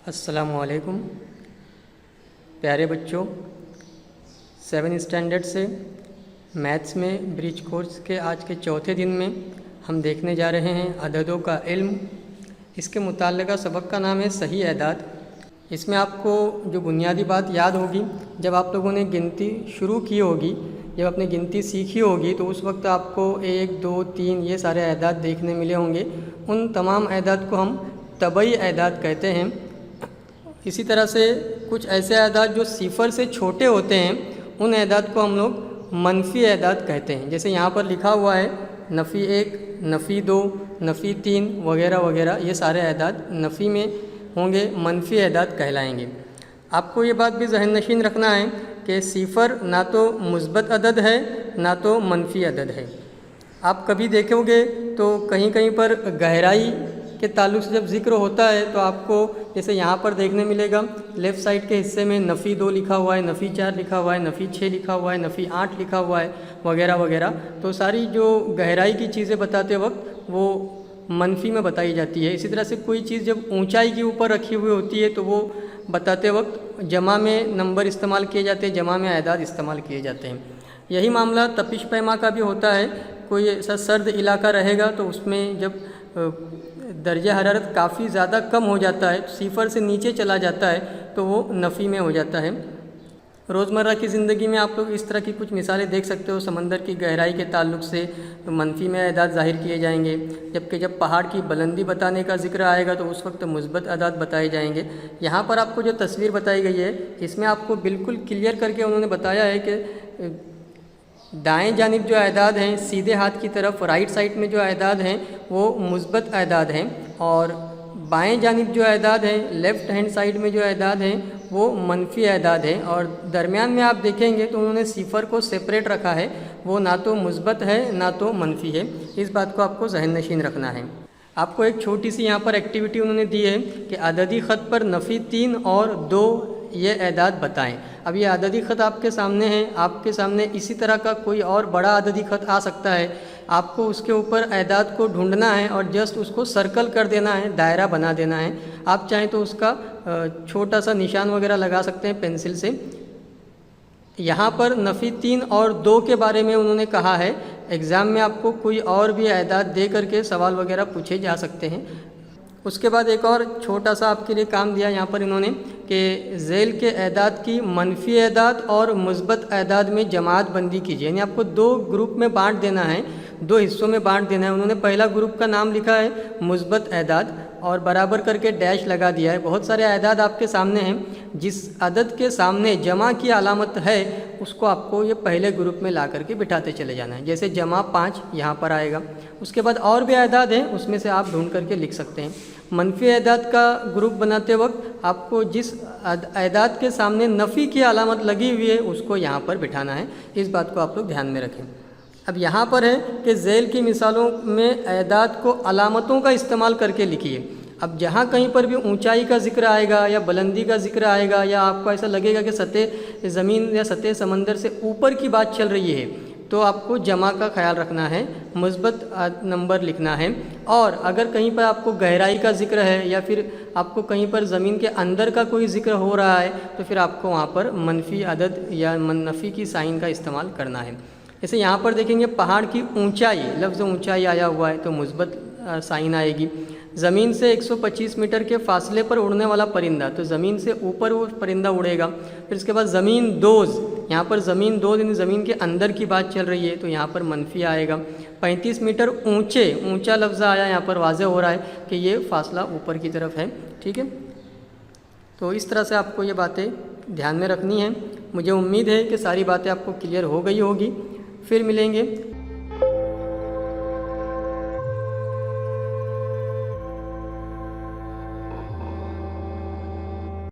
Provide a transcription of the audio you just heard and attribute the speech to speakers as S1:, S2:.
S1: अस्सलामुअलैकुम प्यारे बच्चों, 7 स्टैंडर्ड से मैथ्स में ब्रिज कोर्स के आज के चौथे दिन में हम देखने जा रहे हैं अददों का इल्म। इसके मुताल्लिक़ा सबक का नाम है सही एदाद। इसमें आपको जो बुनियादी बात याद होगी, जब आप लोगों ने गिनती शुरू की होगी, जब आपने गिनती सीखी होगी, तो उस वक्त आपको 1, 2, 3 ये सारे एदाद देखने मिले होंगे। उन तमाम एदाद को हम तबई एदाद कहते हैं। इसी तरह से कुछ ऐसे एदाद जो सिफ़र से छोटे होते हैं, उन एदाद को हम लोग मनफी एदाद कहते हैं। जैसे यहाँ पर लिखा हुआ है नफ़ी 1, नफ़ी 2, नफ़ी 3 वगैरह वगैरह, ये सारे एदाद नफ़ी में होंगे, मनफी एदाद कहलाएंगे। आपको ये बात भी ज़हन नशीन रखना है कि सिफ़र ना तो मुस्बत अदद है ना तो मनफी अदद है। आप कभी देखोगे तो कहीं कहीं पर गहराई के ताल्लुक़ से जब ज़िक्र होता है तो आपको जैसे यहाँ पर देखने मिलेगा, लेफ़्ट साइड के हिस्से में नफ़ी 2 लिखा हुआ है, नफ़ी 4 लिखा हुआ है, नफ़ी 6 लिखा हुआ है, नफ़ी 8 लिखा हुआ है वगैरह वगैरह। तो सारी जो गहराई की चीज़ें बताते वक्त वो मनफी में बताई जाती है। इसी तरह से कोई चीज़ जब ऊंचाई के ऊपर रखी हुई होती है तो वो बताते वक्त जमा में नंबर इस्तेमाल किए जाते हैं, जमा में एदाद इस्तेमाल किए जाते हैं। यही मामला तपिश पैमा का भी होता है। कोई ऐसा सर्द इलाका रहेगा तो उसमें जब दर्जा हरारत काफ़ी ज़्यादा कम हो जाता है, सिफ़र से नीचे चला जाता है, तो वो नफ़ी में हो जाता है। रोज़मर्रा की ज़िंदगी में आप लोग इस तरह की कुछ मिसालें देख सकते हो। समंदर की गहराई के ताल्लुक़ से मनफी में एदाद ज़ाहिर किए जाएंगे, जबकि जब पहाड़ की बुलंदी बताने का जिक्र आएगा तो उस वक्त मुस्बत एदाद बताए जाएंगे। यहाँ पर आपको जो तस्वीर बताई गई है, इसमें आपको बिल्कुल क्लियर करके उन्होंने बताया है कि दाएं जानिब जो एदाद हैं, सीधे हाथ की तरफ राइट साइड में जो एदाद हैं वो मुस्बत एदाद हैं, और बाएं जानिब जो एदाद हैं, लेफ़्ट हैंड साइड में जो एदाद हैं वो मनफी एदाद हैं। और दरमियान में आप देखेंगे तो उन्होंने सिफ़र को सेपरेट रखा है, वो ना तो मुस्बत है ना तो मनफी है। इस बात को आपको ज़हन नशीन रखना है। आपको एक छोटी सी यहाँ पर एक्टिविटी उन्होंने दी है कि अददी ख़त पर नफ़ी 3 और 2 ये एदाद बताएं। अब ये अददी ख़त आपके सामने है, आपके सामने इसी तरह का कोई और बड़ा अददी ख़त आ सकता है। आपको उसके ऊपर एदाद को ढूंढना है और जस्ट उसको सर्कल कर देना है, दायरा बना देना है। आप चाहें तो उसका छोटा सा निशान वगैरह लगा सकते हैं पेंसिल से। यहाँ पर नफ़ी 3 और 2 के बारे में उन्होंने कहा है। एग्ज़ाम में आपको कोई और भी एदाद दे करके सवाल वगैरह पूछे जा सकते हैं। उसके बाद एक और छोटा सा आपके लिए काम दिया यहाँ पर इन्होंने कि ज़ेल के एदाद की मनफी एदाद और मुस्बत एदाद में जमात बंदी कीजिए। यानी आपको 2 ग्रुप में बांट देना है, 2 हिस्सों में बांट देना है। उन्होंने पहला ग्रुप का नाम लिखा है मुस्बत एदाद और बराबर करके डैश लगा दिया है। बहुत सारे एदाद आपके सामने हैं, जिस अदद के सामने जमा की अलामत है उसको आपको ये पहले ग्रुप में ला करके बिठाते चले जाना है। जैसे जमा 5 यहाँ पर आएगा। उसके बाद और भी एदाद हैं, उसमें से आप ढूंढ करके लिख सकते हैं। मनफी एदाद का ग्रुप बनाते वक्त आपको जिस एदाद के सामने नफ़ी की अलामत लगी हुई है उसको यहाँ पर बिठाना है। इस बात को आप लोग ध्यान में रखें। अब यहाँ पर है कि ज़ेल की मिसालों में एदाद को अलामतों का इस्तेमाल करके लिखिए। अब जहाँ कहीं पर भी ऊंचाई का जिक्र आएगा या बुलंदी का जिक्र आएगा या आपको ऐसा लगेगा कि सतह ज़मीन या सतह समंदर से ऊपर की बात चल रही है, तो आपको जमा का ख्याल रखना है, मुस्बत नंबर लिखना है। और अगर कहीं पर आपको गहराई का जिक्र है या फिर आपको कहीं पर ज़मीन के अंदर का कोई जिक्र हो रहा है तो फिर आपको वहाँ पर मनफी अदद या नफ़ी की साइन का इस्तेमाल करना है। जैसे यहाँ पर देखेंगे पहाड़ की ऊंचाई, लफ्ज़ ऊंचाई आया हुआ है तो मुस्बत साइन आएगी। ज़मीन से 125 मीटर के फासले पर उड़ने वाला परिंदा, तो ज़मीन से ऊपर वो परिंदा उड़ेगा। फिर इसके बाद ज़मीन दोज़, यहाँ पर ज़मीन दोज़ यानी ज़मीन के अंदर की बात चल रही है तो यहाँ पर मनफी आएगा। 35 मीटर ऊंचे, ऊंचा लफ्ज़ आया, यहाँ पर वाज़े हो रहा है कि ये फासला ऊपर की तरफ है। ठीक है, तो इस तरह से आपको ये बातें ध्यान में रखनी है। मुझे उम्मीद है कि सारी बातें आपको क्लियर हो गई होगी। फिर मिलेंगे